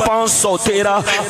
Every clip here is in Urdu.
513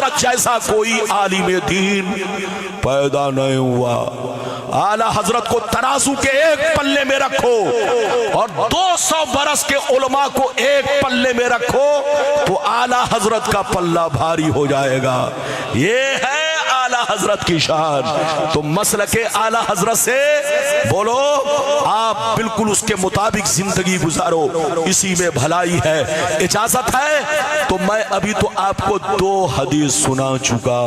حضرت جیسا کوئی عالم دین پیدا نہیں ہوا۔ اعلی حضرت کو ترازو کے ایک پلے میں رکھو اور 200 برس کے علماء کو ایک پلے میں رکھو تو اعلی حضرت کا پلہ بھاری ہو جائے گا۔ یہ ہے اعلی حضرت کی شان۔ تو مسلک اعلی حضرت سے بولو، آپ بالکل اس کے مطابق زندگی گزارو، اسی میں بھلائی ہے۔ اجازت ہے تو میں ابھی تو آپ کو 2 حدیث سنا چکا،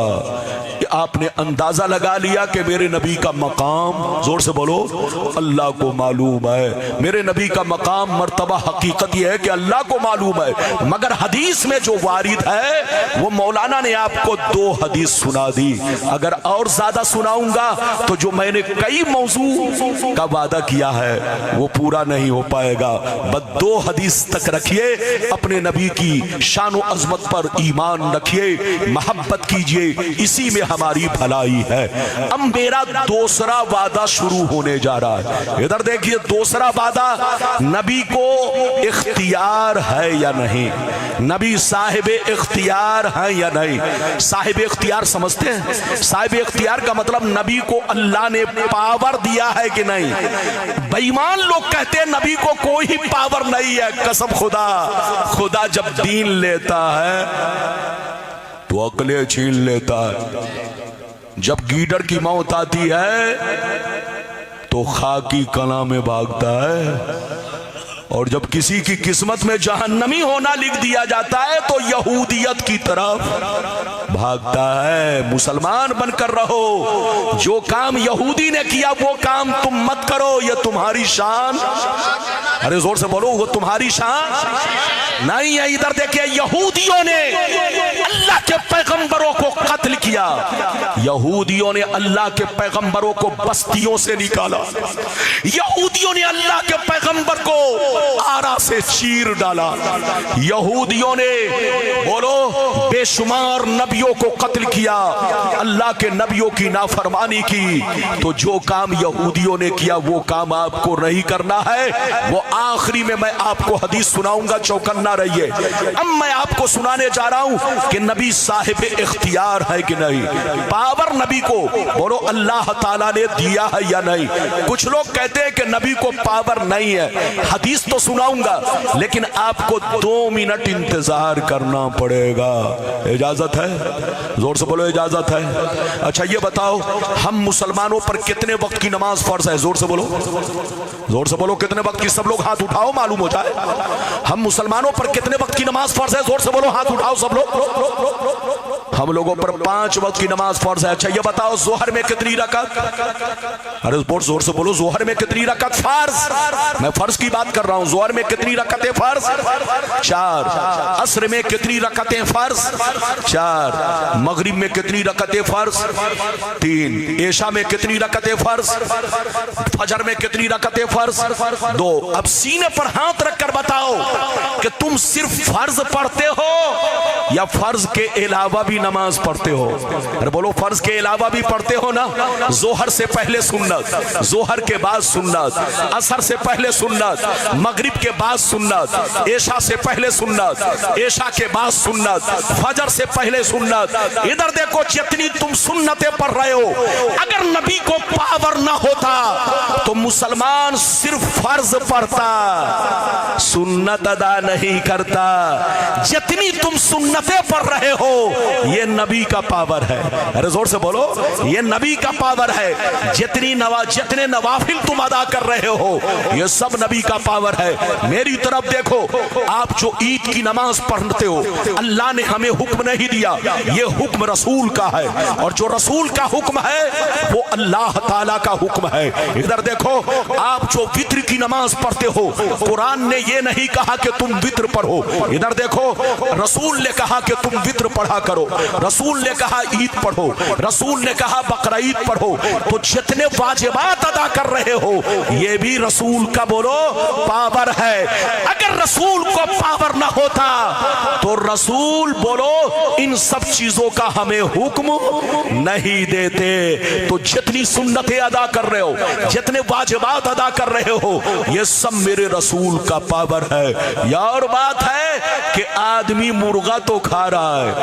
آپ نے اندازہ لگا لیا کہ میرے نبی کا مقام، زور سے بولو، اللہ کو معلوم ہے۔ میرے نبی کا مقام، مرتبہ، حقیقت یہ ہے کہ اللہ کو معلوم ہے، مگر حدیث میں جو وارد ہے وہ مولانا نے آپ کو 2 حدیث سنا دی۔ اگر اور زیادہ سناؤں گا تو جو میں نے کئی موضوع کا وعدہ کیا ہے وہ پورا نہیں ہو پائے گا۔ بس 2 حدیث تک رکھیے، اپنے نبی کی شان و عظمت پر ایمان رکھیے، محبت کیجئے، اسی میں ہماری بھلائی ہے۔ اب میرا دوسرا وعدہ شروع ہونے جا رہا ہے۔ ادھر دیکھیے، دوسرا وعدہ، نبی کو اختیار ہے یا نہیں؟ نبی صاحب اختیار ہے یا نہیں؟ صاحب اختیار سمجھتے ہیں؟ صاحب اختیار کا مطلب نبی کو اللہ نے پاور دیا ہے کہ نہیں؟ بے ایمان لوگ کہتے ہیں نبی کو کوئی پاور نہیں ہے۔ قسم خدا، خدا جب دین لیتا ہے تو عقلیں چھین لیتا ہے، جب گیڈر کی موت آتی ہے تو خاکی کلاں میں بھاگتا ہے، اور جب کسی کی قسمت میں جہنمی ہونا لکھ دیا جاتا ہے تو یہودیت کی طرف بھاگتا ہے۔ مسلمان بن کر رہو، جو کام یہودی نے کیا وہ کام تم مت کرو، یہ تمہاری شان، ارے زور سے بولو، وہ تمہاری شان نہیں ہے۔ ادھر دیکھیں، یہودیوں نے اللہ کے پیغمبروں کو قتل کیا، یہودیوں نے اللہ کے پیغمبروں کو بستیوں سے نکالا، یہودیوں نے اللہ کے پیغمبر کو آرا سے چیر ڈالا، یہودیوں نے بولو بے شمار نبیوں کو قتل کیا، اللہ کے نبیوں کی نافرمانی کی۔ تو جو کام یہودیوں نے کیا وہ کام آپ کو نہیں کرنا ہے۔ وہ آخری میں آپ کو حدیث سناؤں گا، چوکنا رہیے۔ اب میں آپ کو سنانے جا رہا ہوں کہ نبی صاحب اختیار ہے کہ نہیں، پاور نبی کو بولو اللہ تعالیٰ نے دیا ہے یا نہیں۔ کچھ لوگ کہتے ہیں کہ نبی کو پاور نہیں ہے، حدیث تو سناؤں گا لیکن آپ کو 2 منٹ انتظار کرنا پڑے گا۔ اجازت ہے؟ زور سے بولو، اجازت ہے؟ اچھا یہ بتاؤ، ہم مسلمانوں پر کتنے وقت کی نماز فرض ہے؟ زور سے بولو، زور سے بولو، کتنے وقت کی؟ سب لوگ ہاتھ اٹھاؤ، معلوم ہو جائے۔ ہم مسلمانوں پر کتنے وقت کی نماز فرض ہے؟ زور سے بولو، ہاتھ اٹھاؤ سب لوگ۔ ہم لوگوں پر 5 وقت کی نماز فرض ہے۔ اچھا یہ بتاؤ، ظہر میں کتنی رکعت؟ ارے زور سے بولو، ظہر میں کتنی رکعت فرض؟ میں فرض کی بات کر رہا ہوں۔ ظہر میں کتنی رکعتیں فرض؟ 4۔ عصر میں کتنی رکعتیں فرض؟ 4۔ مغرب میں کتنی رکعتیں فرض؟ 3۔ عشاء میں کتنی رکعتیں فرض؟ فجر میں کتنی رکعتیں فرض؟ 2۔ اب سینے پر ہاتھ رکھ کر بتاؤ کہ تم صرف فرض پڑھتے ہو یا فرض کے علاوہ بھی نماز پڑھتے ہو؟ ارے بولو، فرض کے علاوہ بھی پڑھتے ہو نا؟ ظہر سے پہلے سنت، ظہر کے بعد سنت، عصر سے پہلے سنت، مغرب کے بعد سنت، عشاء سے پہلے سنت، عشاء کے بعد سنت، فجر سے پہلے سنت۔ ادھر دیکھو، جتنی تم سنتیں پڑھ رہے ہو، اگر نبی کو پاور نہ ہوتا تو مسلمان صرف فرض پڑھتا، سنت ادا نہیں کرتا۔ جتنی تم سنتیں پڑھ رہے ہو یہ نبی کا پاور ہے۔ ارے زور سے بولو، یہ نبی کا پاور ہے۔ جتنے نوافل تم ادا کر رہے ہو یہ سب نبی کا پاور ہے۔ میری طرف دیکھو، آپ جو عید کی نماز پڑھتے ہو، اللہ نے ہمیں حکم نہیں دیا، یہ حکم رسول کا ہے، اور جو رسول کا حکم ہے وہ اللہ تعالیٰ کا حکم ہے۔ ادھر دیکھو، آپ جو وتر کی نماز پڑھتے ہو، قرآن نے یہ نہیں کہا کہ تم وتر پڑھو۔ ادھر دیکھو، رسول نے کہا کہ تم وتر پڑھا کرو، رسول نے کہا عید پڑھو، رسول نے کہا بقرعید پڑھو۔ تو جتنے واجبات ادا کر رہے ہو یہ بھی رسول کا بولو پاور ہے۔ اگر رسول کو پاور نہ ہوتا تو رسول بولو ان سب چیزوں کا ہمیں حکم نہیں دیتے۔ تو جتنی سنتیں ادا کر رہے ہو، جتنے واجبات ادا کر رہے ہو، یہ سب میرے رسول کا پاور ہے۔ یا اور بات ہے کہ آدمی مرغا تو کھا رہا ہے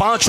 5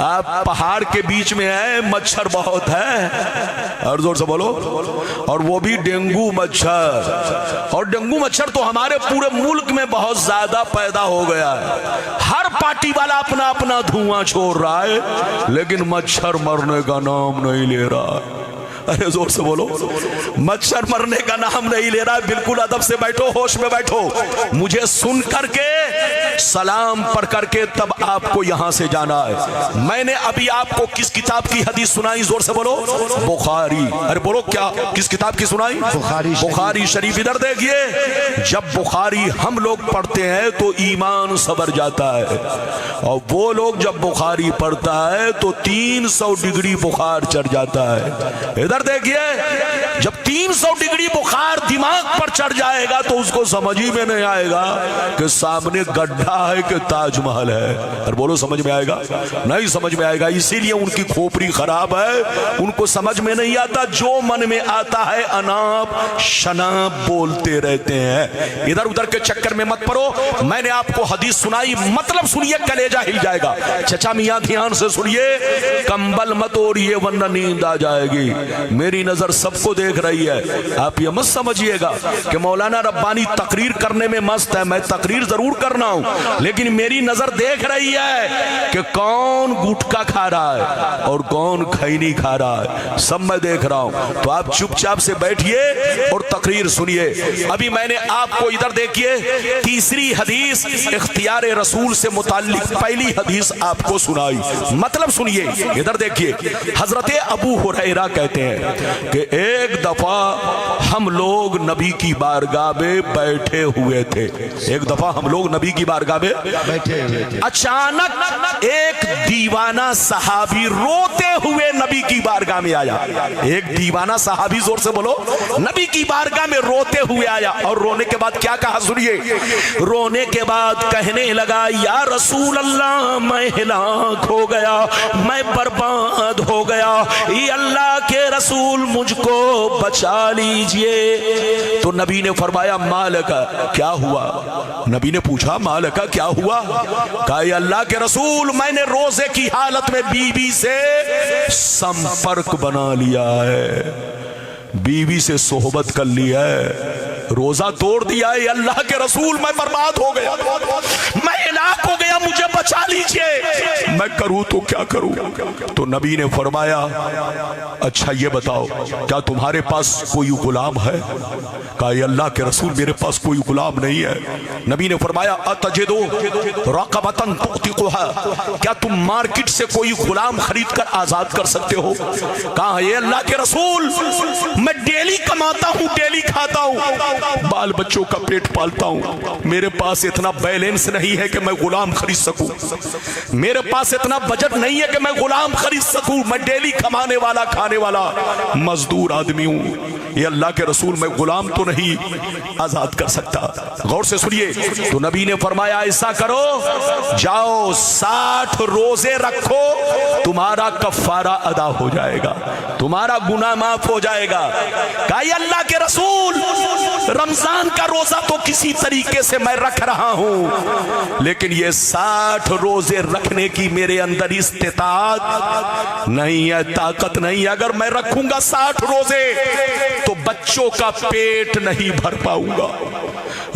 آپ پہاڑ کے بیچ میں ہیں, مچھر بہت ہے, اور زور سے بولو, اور وہ بھی ڈینگو مچھر. اور ڈینگو مچھر تو ہمارے پورے ملک میں بہت زیادہ پیدا ہو گیا ہے. ہر پارٹی والا اپنا اپنا دھواں چھوڑ رہا ہے, لیکن مچھر مرنے کا نام نہیں لے رہا. ارے زور سے بولو, مچھر مرنے کا نام نہیں لے رہا. بالکل ادب سے بیٹھو, ہوش میں بیٹھو. مجھے سن کر کے, سلام پڑھ کر کے تب آپ کو یہاں سے جانا ہے. میں نے ابھی آپ کو کس کتاب کی حدیث سنائی؟ زور سے بولو, بخاری. ارے بولو, کیا کس کتاب کی سنائی؟ بخاری شریف. ادھر دیکھیے, جب بخاری ہم لوگ پڑھتے ہیں تو ایمان سبر جاتا ہے, اور وہ لوگ جب بخاری پڑھتا ہے تو 300 ڈگری بخار چڑھ جاتا ہے. ادھر دیکھیے, جب 300 ڈگری بخار دماغ پر چڑھ جائے گا تو اس کو سمجھ ہی میں نہیں آئے گا کہ سامنے گڈھا ہے کہ تاج محل ہے. اور بولو, سمجھ میں آئے گا؟ نہیں سمجھ میں آئے گا. اسی لیے ان کی کھوپڑی خراب ہے, ان کو سمجھ میں نہیں آتا. جو من میں آتا ہے اناپ شناپ بولتے رہتے ہیں. ادھر ادھر کے چکر میں مت پڑو. میں نے آپ کو حدیث سنائی, مطلب سنیے, کلیجہ ہل جائے گا. چچا میاں دھیان سے سنیے, کمبل مت اوڑھیے ورنہ نیند آ جائے گی. میری نظر سب کو دیکھ رہی ہے. آپ یہ مت سمجھیے گا کہ مولانا ربانی تقریر کرنے میں مست ہے. میں تقریر ضرور کرنا ہوں, لیکن میری نظر دیکھ رہی ہے کہ کون گٹکا کھا رہا ہے اور کون کھینی کھا رہا ہے. سب میں دیکھ رہا ہوں. تو آپ چپ چاپ سے بیٹھیے اور تقریر سنیے. ابھی میں نے آپ کو ادھر دیکھیے, تیسری حدیث اختیار رسول سے متعلق پہلی حدیث آپ کو سنائی, مطلب سنیے. ادھر دیکھیے, حضرت ابو ہریرہ کہتے ہیں کہ ایک دفعہ ہم لوگ نبی کی بارگاہ میں بیٹھے ہوئے تھے. ایک دفعہ ہم لوگ نبی کی بارگاہ میں بیٹھے ہوئے تھے. اچانک ایک دیوانہ صحابی روتے ہوئے نبی کی بارگاہ میں آیا. ایک دیوانہ صحابی, زور سے بولو, نبی کی بارگاہ میں روتے ہوئے آیا. اور رونے کے بعد کیا کہا سنیے. رونے کے بعد کہنے لگا, یا رسول اللہ, میں ہلاک ہو گیا, میں برباد ہو گیا, یہ اللہ کے رسول مجھ کو بچا لیجئے. تو نبی نے فرمایا, مالکا, کیا ہوا؟ نبی نے پوچھا, مالکا, کیا ہوا؟ کہا, یا اللہ کے رسول, میں نے روزے کی حالت میں بیوی سے سمپرک بنا لیا ہے, بیوی سے صحبت کر لیا ہے, روزہ توڑ دیا ہے. اللہ کے رسول, میں برباد ہو گیا, میں ہلاک ہو گیا, مجھے بچا لیجئے, میں کروں تو کیا کروں؟ تو نبی نے فرمایا, اچھا یہ بتاؤ, کیا تمہارے پاس کوئی غلام ہے؟ کہا, اللہ کے رسول, میرے پاس کوئی غلام نہیں ہے. نبی نے فرمایا, اتجدو رقبۃ تعتقها, کیا تم مارکیٹ سے کوئی غلام خرید کر آزاد کر سکتے ہو؟ کہا, یہ اللہ کے رسول, میں ڈیلی کماتا ہوں, ڈیلی کھاتا ہوں, بال بچوں کا پیٹ پالتا ہوں, میرے پاس اتنا بیلنس نہیں ہے کہ میں غلام خرید سکوں, میرے پاس اتنا بجٹ نہیں ہے کہ میں غلام خرید سکوں, میں ڈیلی کمانے والا کھانے والا مزدور آدمی ہوں. یہ اللہ کے رسول, میں غلام تو نہیں آزاد کر سکتا. غور سے سنیے. تو نبی نے فرمایا, ایسا کرو, جاؤ 60 روزے رکھو, تمہارا کفارہ ادا ہو جائے گا, تمہارا گناہ معاف ہو جائے گا. کہا, یہ اللہ کے رسول, رمضان کا روزہ تو کسی طریقے سے میں رکھ رہا ہوں, لیکن یہ 60 روزے رکھنے کی میرے اندر استطاعت نہیں ہے, طاقت نہیں ہے. اگر میں رکھوں گا 60 روزے تو بچوں کا پیٹ نہیں بھر پاؤں گا,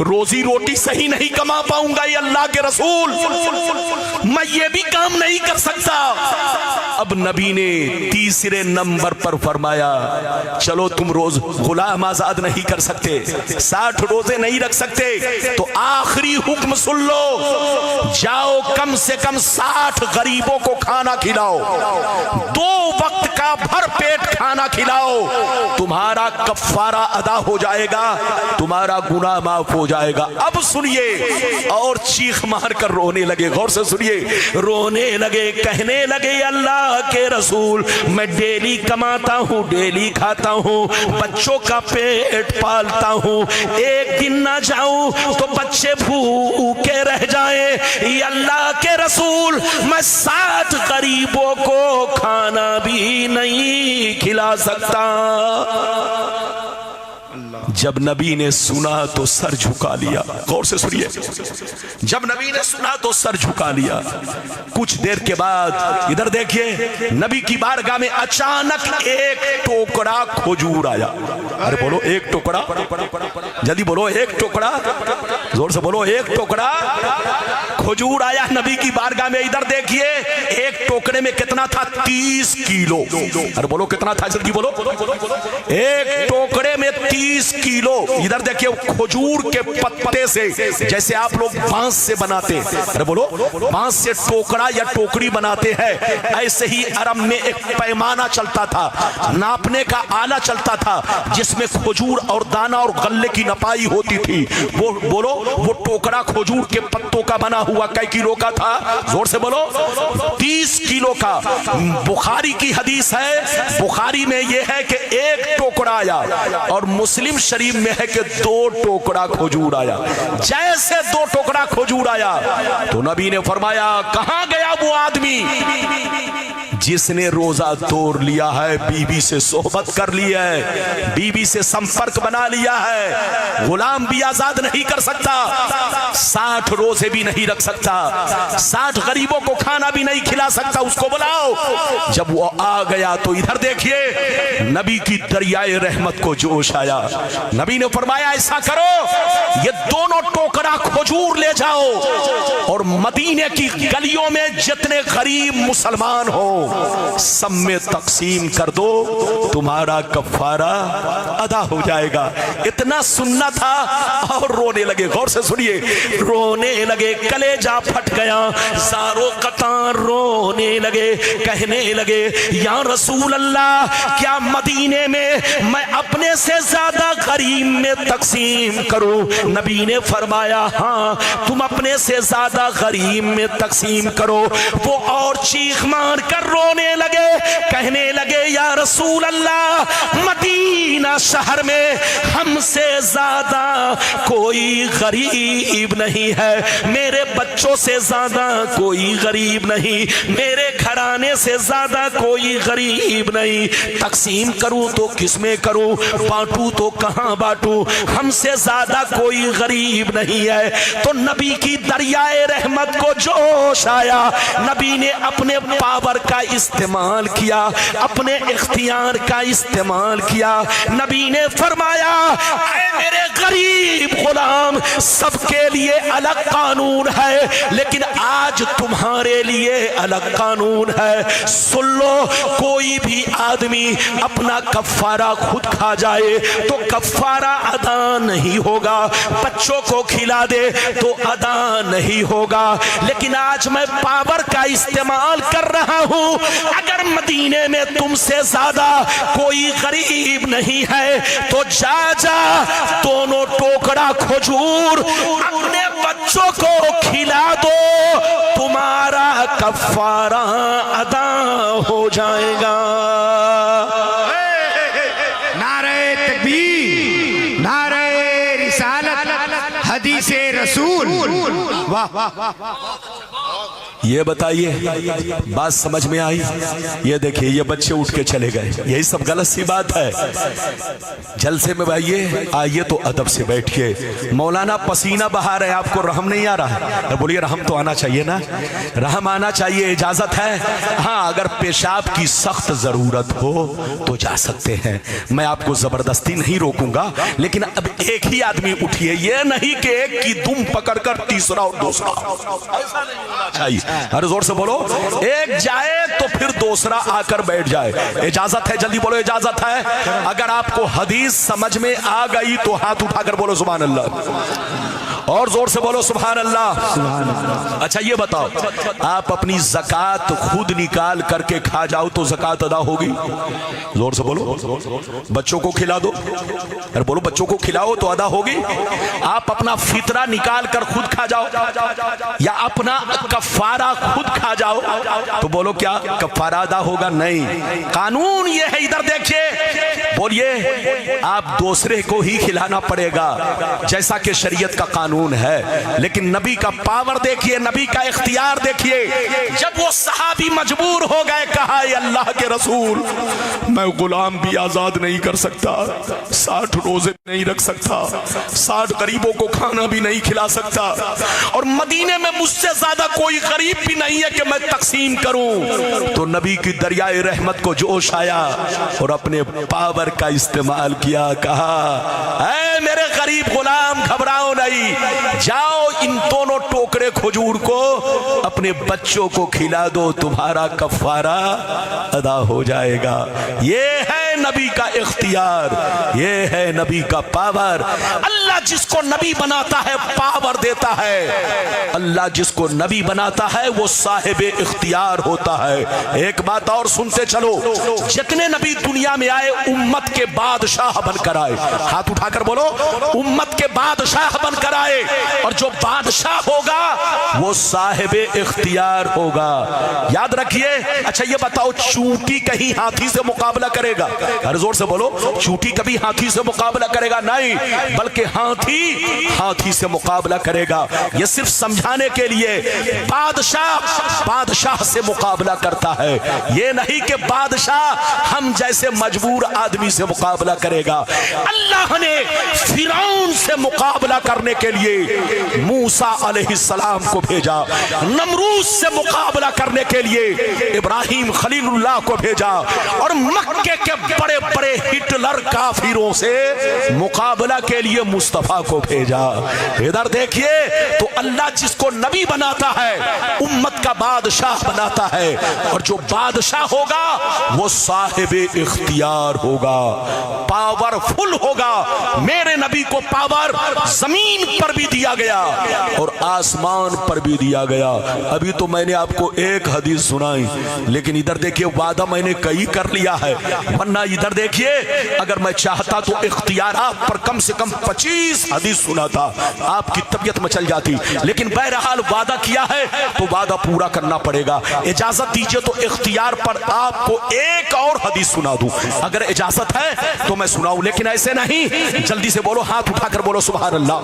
روزی روٹی صحیح نہیں کما پاؤں گا. یہ اللہ کے رسول, میں یہ بھی کام نہیں کر سکتا. اب نبی نے تیسرے نمبر پر فرمایا, چلو تم روز غلام آزاد نہیں کر سکتے, 60 روزے نہیں رکھ سکتے, تو آخری حکم سن لو, جاؤ کم سے کم 60 غریبوں کو کھانا کھلاؤ, 2 وقت کا بھر پیٹ کھانا کھلاؤ, تمہارا کفارہ ادا ہو جائے گا, تمہارا گناہ معاف ہو جائے گا. اب سنیے, اور چیخ مار کر رونے لگے. غور سے سنیے, رونے لگے, کہنے لگے, اللہ کے رسول, میں ڈیلی کماتا ہوں, ڈیلی کھاتا ہوں, بچوں کا پیٹ پالتا ہوں, ایک دن نہ جاؤں تو بچے بھوکے رہ جائیں. یہ اللہ کے رسول, میں 60 غریبوں کو کھانا بھی نہیں کھلا سکتا. جب نبی نے سنا تو سر جھکا لیا. غور سے سنیے, جب نبی نے سنا تو سر جھکا لیا. کچھ دیر کے بعد ادھر دیکھیے, نبی کی بارگاہ میں اچانک ایک ٹوکڑا کھجور آیا. ارے بولو ایک ٹکڑا, جلدی بولو ایک ٹکڑا, زور سے بولو ایک ٹکڑا کھجور آیا نبی کی بارگاہ میں. ادھر دیکھیے ایک ٹوکڑے میں کتنا تھا, 30 کیلو. ارے بولو کتنا تھا, جلدی بولو. ایک ٹوکڑے میں 30 کیلو. ادھر دیکھیے کھجور کے پتے سے, جیسے آپ لوگ بانس سے بناتے, ارے بولو بانس سے ٹوکڑا یا ٹوکری بناتے ہیں, ایسے ہی عرب میں ایک پیمانہ چلتا تھا, ناپنے کا آلہ چلتا تھا, جس میں کھجور اور دانہ اور غلے کی نپائی ہوتی تھی. وہ بولو وہ ٹوکڑا کھجور کے پتوں کا بنا ہوا کئی کیلو کا تھا, زور سے بولو 30 کیلو کا. بخاری کی حدیث ہے, بخاری میں یہ ہے کہ ایک ٹوکڑا آیا, اور مسلم شریف میں ہے کہ 2 ٹوکڑا کھجور آیا. جیسے 2 ٹوکڑا کھجور آیا تو نبی نے فرمایا کہاں گیا وہ آدمی جس نے روزہ توڑ لیا ہے, بیوی سے صحبت کر لی ہے, بیوی سے سمپرک بنا لیا ہے, غلام بھی آزاد نہیں کر سکتا, 60 روزے بھی نہیں رکھ سکتا, 60 غریبوں کو کھانا بھی نہیں کھلا سکتا, اس کو بلاؤ. جب وہ آ گیا تو ادھر دیکھیے نبی کی دریائے رحمت کو جوش آیا. نبی نے فرمایا ایسا کرو, یہ دونوں ٹوکرا کھجور لے جاؤ اور مدینے کی گلیوں میں جتنے غریب مسلمان ہو سب میں تقسیم کر دو, تمہارا کفارہ ادا ہو جائے گا. اتنا سننا تھا اور رونے لگے. غور سے سنیے, رونے لگے, کلیجہ پھٹ گیا, زاروں قطار رونے لگے, کہنے لگے یا رسول اللہ کیا مدینے میں میں اپنے سے زیادہ غریب میں تقسیم کروں؟ نبی نے فرمایا ہاں تم اپنے سے زیادہ غریب میں تقسیم کرو. وہ اور چیخ مار کر رونے لگے, کہنے لگے یا رسول اللہ مدینہ شہر میں ہم سے زیادہ کوئی غریب نہیں ہے, میرے بچوں سے زیادہ کوئی غریب نہیں, میرے گھرانے سے زیادہ کوئی غریب نہیں. تقسیم کروں تو کس میں کروں, بانٹوں تو کہاں بانٹوں, ہم سے زیادہ کوئی غریب نہیں ہے. تو نبی کی دریائے رحمت کو جوش آیا, نبی نے اپنے پاور کا استعمال کیا, اپنے اختیار کا استعمال کیا. نبی نے فرمایا اے میرے غریب غلام, سب کے لیے الگ قانون ہے لیکن آج تمہارے لیے الگ قانون ہے. سن لو, کوئی بھی آدمی اپنا کفارہ خود کھا جائے تو کفارہ ادا نہیں ہوگا, بچوں کو کھلا دے تو ادا نہیں ہوگا. لیکن آج میں پاور کا استعمال کر رہا ہوں, اگر مدینے میں تم سے زیادہ کوئی غریب نہیں ہے تو جا دونوں ٹوکرا کھجور اپنے بچوں کو کھلا دو, تمہارا کفارہ ادا ہو جائے گا. نعرہ تکبیر, نعرہ رسالت, حدیث رسول. یہ بتائیے بات سمجھ میں آئی؟ یہ دیکھیے یہ بچے اٹھ کے چلے گئے, یہی سب غلط سی بات ہے. جلسے میں آئیے تو ادب سے بیٹھیے. مولانا پسینہ بہا رہے, آپ کو رحم نہیں آ رہا ہے؟ بولیے رحم تو آنا چاہیے نا, رحم آنا چاہیے, اجازت ہے. ہاں اگر پیشاب کی سخت ضرورت ہو تو جا سکتے ہیں, میں آپ کو زبردستی نہیں روکوں گا, لیکن اب ایک ہی آدمی اٹھیے, یہ نہیں کہ ایک کی دم پکڑ کر تیسرا اور دوسرا, ایسا نہیں ہونا چاہیے. ہر زور سے بولو, ایک جائے تو پھر دوسرا آ کر بیٹھ جائے. اجازت ہے, جلدی بولو اجازت ہے. اگر آپ کو حدیث سمجھ میں آ گئی تو ہاتھ اٹھا کر بولو سبحان اللہ, اور زور سے بولو سبحان اللہ. اچھا یہ بتاؤ, آپ اپنی زکات خود نکال کر کے کھا جاؤ تو زکات ادا ہوگی؟ زور سے بولو. بچوں کو کھلا دو, اگر بولو بچوں کو کھلاؤ تو ادا ہوگی. آپ اپنا فطرہ نکال کر خود کھا جاؤ یا اپنا کفارہ خود کھا جاؤ تو بولو کیا کفارہ ادا ہوگا؟ نہیں. قانون یہ ہے, ادھر دیکھیے, بولیے آپ دوسرے کو ہی کھلانا پڑے گا جیسا کہ شریعت کا قانون ہے. لیکن نبی کا پاور دیکھیے, نبی کا اختیار دیکھیے. جب وہ صحابی مجبور ہو گئے, کہا اے اللہ کے رسول میں غلام بھی آزاد نہیں کر سکتا، 60 روزے نہیں رکھ سکتا، 60 غریبوں کو کھانا بھی نہیں کھلا سکتا، اور مدینے میں مجھ سے زیادہ کوئی غریب بھی نہیں ہے کہ میں تقسیم کروں۔ تو نبی کی دریائے رحمت کو جوش آیا اور اپنے پاور کا استعمال کیا، کہا اے میرے غریب غلام گھبراؤ نہیں، جاؤ ان دونوں ٹوکرے کھجور کو اپنے بچوں کو کھلا دو، تمہارا کفارہ ادا ہو جائے گا۔ یہ ہے نبی کا اختیار، یہ ہے نبی کا پاور۔ اللہ جس کو نبی بناتا ہے پاور دیتا ہے، اللہ جس کو نبی بناتا ہے وہ صاحب اختیار ہوتا ہے۔ ایک بات اور سنتے چلو، جتنے نبی دنیا میں آئے امت کے بادشاہ بن کر آئے، ہاتھ اٹھا کر بولو امت کے بادشاہ بن کر آئے، اور جو بادشاہ ہوگا وہ صاحب اختیار ہوگا۔ یاد رکھیے۔ اچھا یہ بتاؤ، چونٹی کہیں ہاتھی سے مقابلہ کرے گا؟ ہر زور سے بولو، چونٹی کبھی ہاتھی سے مقابلہ کرے گا؟ نہیں، بلکہ ہاتھی سے مقابلہ کرے گا۔ یہ صرف سمجھانے کے لیے بادشاہ سے مقابلہ کرتا ہے، یہ نہیں کہ بادشاہ ہم جیسے مجبور آدمی سے مقابلہ کرے گا۔ اللہ نے فرعون سے مقابلہ کرنے کے لیے موسیٰ علیہ السلام کو بھیجا، نمرود سے مقابلہ کرنے کے لیے ابراہیم خلیل اللہ کو بھیجا، اور مکے کے بڑے بڑے ہٹلر کافروں سے مقابلہ کے لیے مصطفیٰ کو بھیجا۔ ادھر دیکھیے، تو اللہ جس کو نبی بناتا ہے امت کا بادشاہ بناتا ہے، اور جو بادشاہ ہوگا وہ صاحب اختیار ہوگا، پاورفل ہوگا۔ میرے نبی کو پاور زمین پر بھی دیا گیا اور آسمان پر بھی دیا گیا۔ ابھی تو میں نے آپ کو ایک حدیث سنائی، لیکن ادھر دیکھیے وعدہ میں نے کئی کر لیا ہے، ورنہ ادھر دیکھیے اگر میں چاہتا تو اختیارات پر کم سے کم 25 حدیث سناتا، آپ کی طبیعت مچل جاتی، لیکن بہرحال وعدہ کیا ہے تو وعدہ پورا کرنا پڑے گا۔ اجازت دیجئے تو اختیار پر آپ کو ایک اور حدیث سنا دوں، اگر اجازت ہے تو میں سناؤں، لیکن ایسے نہیں۔ جلدی سے بولو، ہاتھ اٹھا کر بولو سبحان اللہ،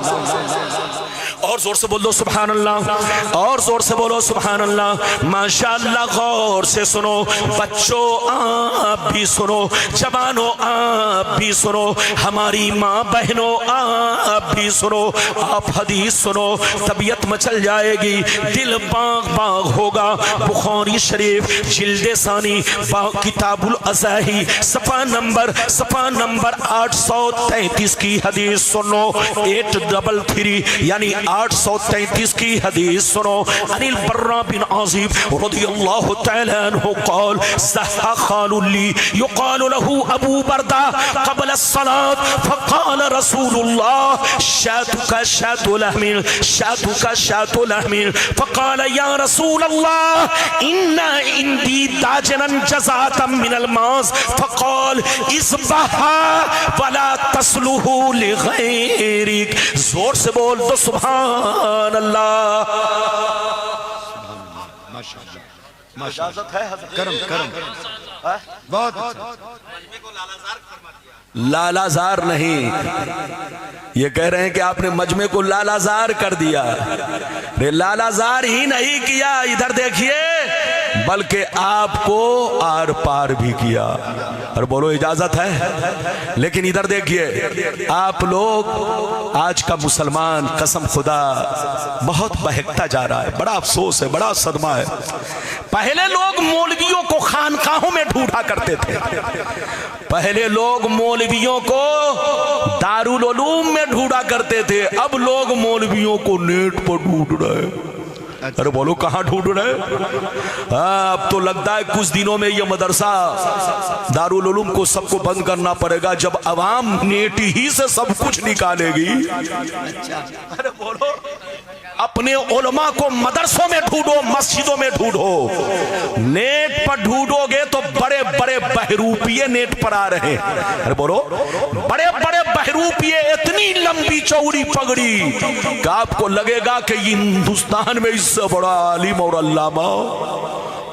اور زور سے بول دو سبحان اللہ، اور زور سے بولو سبحان اللہ۔ ماشاءاللہ، غور سے سنو بچوں، آپ بھی سنو، جوانوں آپ بھی سنو، ہماری ماں بہنوں آپ بھی سنو، آپ حدیث سنو، طبیعت مچل جائے گی، دل باغ باغ ہوگا۔ بخاری شریف جلد ثانی کتاب الازاہی صفحہ نمبر 833 کی حدیث سنو، 833 یعنی 833 کی حدیث سنو۔ عن البراء بن عازب رضی اللہ تعالی عنہ قال زحا خال لی یقال له ابو بردہ قبل الصلاة فقال رسول اللہ شاتك شات لحم شاتك شات لحم فقال یا رسول اللہ ان عندي داجنا جزاة من الماس فقال اصبحا ولا تصلح لغیرک۔ زور سے بول دو سبحان اللہ۔ اجازت ہے کرم بہت لالا زار نہیں، یہ کہہ رہے ہیں کہ آپ نے مجمع کو لالا زار کر دیا۔ لالا زار ہی نہیں کیا، ادھر دیکھیے، بلکہ آپ کو آر پار بھی کیا۔ اور بولو اجازت ہے، لیکن ادھر دیکھیے آپ لوگ آج کا مسلمان قسم خدا بہت بہکتا جا رہا ہے، بڑا افسوس ہے، بڑا صدمہ ہے۔ پہلے لوگ مولویوں کو خانقاہوں میں ڈھونڈا کرتے تھے، پہلے لوگ مولویوں کو دارالعلوم میں ڈھونڈا کرتے تھے، اب لوگ مولویوں کو نیٹ پر ڈھونڈ رہے ہیں۔ ارے بولو کہاں ڈھونڈ رہے؟ اب تو لگتا ہے کچھ دنوں میں یہ مدرسہ دارالعلوم کو سب کو بند کرنا پڑے گا، جب عوام نیٹ ہی سے سب کچھ نکالے گی۔ ارے بولو، اپنے علماء کو مدرسوں میں ڈھونڈو، مسجدوں میں ڈھونڈو، نیٹ پر ڈھونڈو گے تو بڑے بڑے بہروپیے نیٹ پر آ رہے ہیں۔ ارے بولو، بڑے بڑے بہروپیے، اتنی لمبی چوڑی پگڑی کہ آپ کو لگے گا کہ ہندوستان میں اس سے بڑا عالم اور علامہ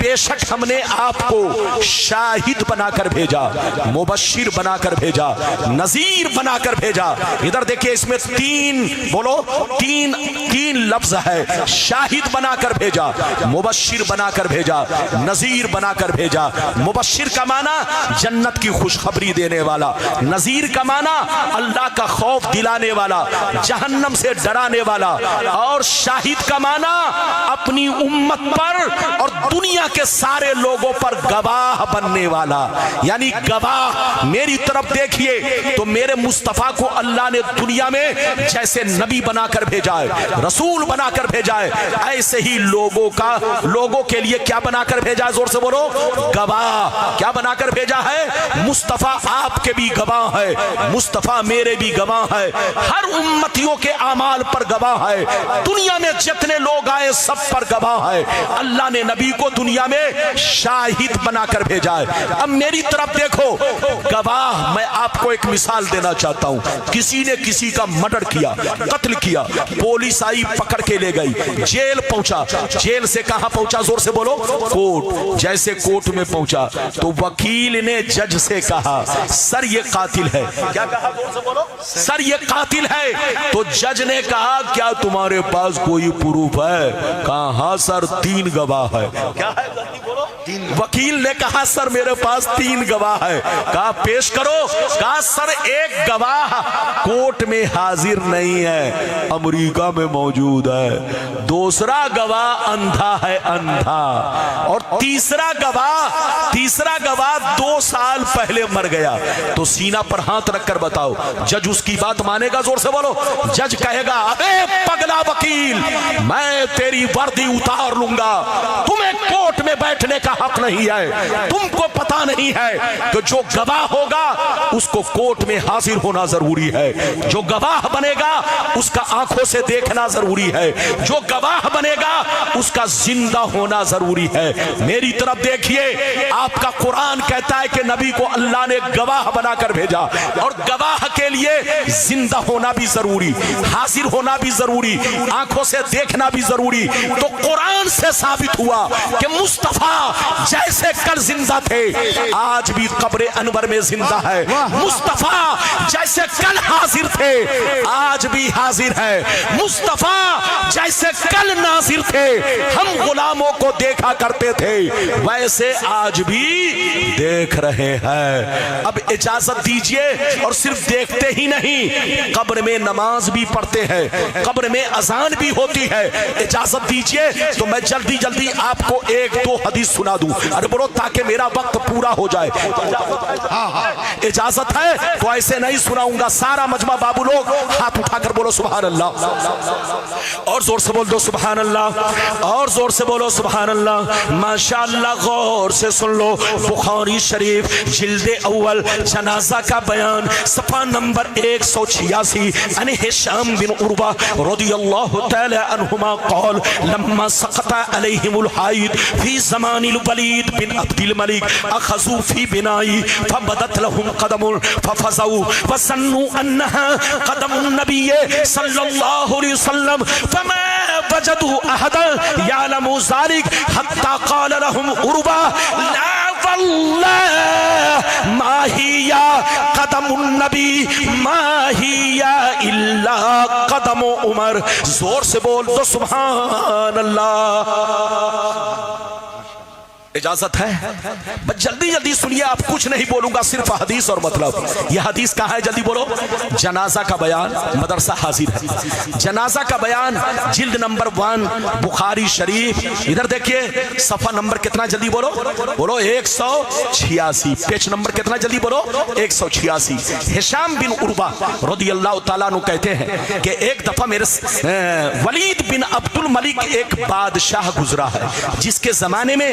بے شک ہم نے آپ کو شاہد بنا کر بھیجا، مبشر بنا کر بھیجا، نذیر بنا کر بھیجا۔ ادھر دیکھیں اس میں تین لفظ ہے، شاہد بنا کر بھیجا، مبشر بنا کر بھیجا، نذیر بنا کر بھیجا۔ مبشر کا معنی جنت کی خوشخبری دینے والا، نذیر کا معنی اللہ کا خوف دلانے والا، جہنم سے ڈرانے والا، اور شاہد کا معنی اپنی امت پر اور دنیا کے سارے لوگوں پر گواہ بننے والا، یعنی گواہ۔ میری طرف دیکھیے تو میرے مصطفیٰ کو اللہ نے دنیا میں جیسے نبی بنا کر بھیجا ہے، رسول بنا کر بھیجا ہے، ایسے ہی لوگوں کے لیے کیا بنا کر بھیجا ہے؟ زور سے بولو، گواہ۔ کیا بنا کر بھیجا ہے؟ مصطفیٰ آپ کے بھی گواہ ہے، مصطفیٰ میرے بھی گواہ ہے، ہر امتیوں کے اعمال پر گواہ ہے، دنیا میں جتنے لوگ آئے سب پر گواہ ہے۔ اللہ نے نبی کو دنیا میں شاہد بنا کر بھیجا ہے۔ اب میری طرف دیکھو، گواہ۔ میں آپ کو ایک مثال دینا چاہتا ہوں۔ کسی نے کسی کا مرڈر کیا، قتل کیا، پولیس آئی پکڑ کے لے گئی، جیل پہنچا، جیل سے کہاں پہنچا؟ زور سے بولو، کورٹ۔ جیسے کورٹ میں پہنچا تو وکیل نے جج سے کہا سر یہ قاتل ہے۔ کیا کہا؟ زور سے بولو، سر یہ قاتل ہے۔ تو جج نے کہا کیا تمہارے پاس کوئی پروف ہے؟ کہا ہاں سر 3 گواہ ہے۔ کیا ہے؟ وکیل نے کہا سر میرے پاس 3 گواہ ہے۔ کہا پیش کرو۔ کہا سر ایک گواہ کورٹ میں حاضر نہیں ہے، امریکہ میں موجود ہے، دوسرا گواہ اندھا ہے، اندھا، اور تیسرا گواہ 2 سال پہلے مر گیا۔ تو سینہ پر ہاتھ رکھ کر بتاؤ جج اس کی بات مانے گا؟ زور سے بولو۔ جج کہے گا ابے پگلا وکیل، میں تیری وردی اتار لوں گا، تمہیں کورٹ میں بیٹھنے کا حق نہیں ہے، تم کو پتا نہیں ہے کہ جو گواہ ہوگا اس کو کورٹ میں حاضر ہونا ضروری ہے، جو گواہ بنے گا اس کا آنکھوں سے دیکھنا ضروری ہے، جو گواہ بنے گا اس کا زندہ ہونا ضروری ہے۔ میری طرف دیکھیے، آپ کا قرآن کہتا ہے کہ نبی کو اللہ نے گواہ بنا کر بھیجا، اور گواہ کے لیے زندہ ہونا بھی ضروری، حاضر ہونا بھی ضروری، آنکھوں سے دیکھنا بھی ضروری۔ تو قرآن سے ثابت ہوا کہ مصطفیٰ جیسے کل زندہ تھے آج بھی قبر انور میں زندہ ہے، مصطفیٰ جیسے کل حاضر تھے آج بھی حاضر ہے، مصطفیٰ جیسے کل ناظر تھے ہم غلاموں کو دیکھا کرتے تھے ویسے آج بھی دیکھ رہے ہیں۔ اب اجازت دیجئے، اور صرف دیکھتے ہی نہیں، قبر میں نماز بھی پڑھتے ہیں، قبر میں اذان بھی ہوتی ہے۔ اجازت دیجئے تو میں جلدی آپ کو 1-2 حدیث سنا دوں، ارے بولو تاکہ میرا وقت پورا ہو جائے۔ اجازت ہے تو ایسے نہیں سناؤں گا، سارا مجمع بابو لوگ ہاتھ اٹھا کر بولو سبحان اللہ، اور زور سے بول دو سبحان اللہ، اور زور سے بولو سبحان اللہ۔ ماشاءاللہ غور سے سن لو، بخاری شریف جلد اول جنازہ کا بیان صفحہ نمبر 186۔ عن ہشام بن عروہ رضی اللہ تعالی عنہما قال لما سقط علیہم الحائط فی زمان الولید بن عبد الملک اخذوا فی بنائی فبدت لهم قدم ففزوا وظنوا انها قدم النبی صلی اللہ علیہ وسلم فما وجدوا احدا يعلم ذلك حتى قال لهم عروہ لا والله ما هي قدم النبی ما هي الا قدم عمر۔ زور سے بول دو سبحان اللہ۔ اجازت ہے؟ بس جلدی سنیے، آپ کچھ نہیں بولوں گا، صرف حدیث اور مطلب۔ یہ حدیث کہاں ہے؟ جلدی بولو۔ جنازہ کا بیان مدرسہ حاضر ہے، جنازہ کا بیان جلد نمبر 1 بخاری شریف۔ ادھر دیکھیے صفحہ نمبر کتنا؟ جلدی بولو 186، پیج نمبر کتنا؟ جلدی بولو 186۔ ہشام بن عروہ رضی اللہ تعالیٰ عنہ کہتے ہیں کہ ایک دفعہ میرے ولید بن عبد الملک ایک بادشاہ گزرا ہے جس کے زمانے میں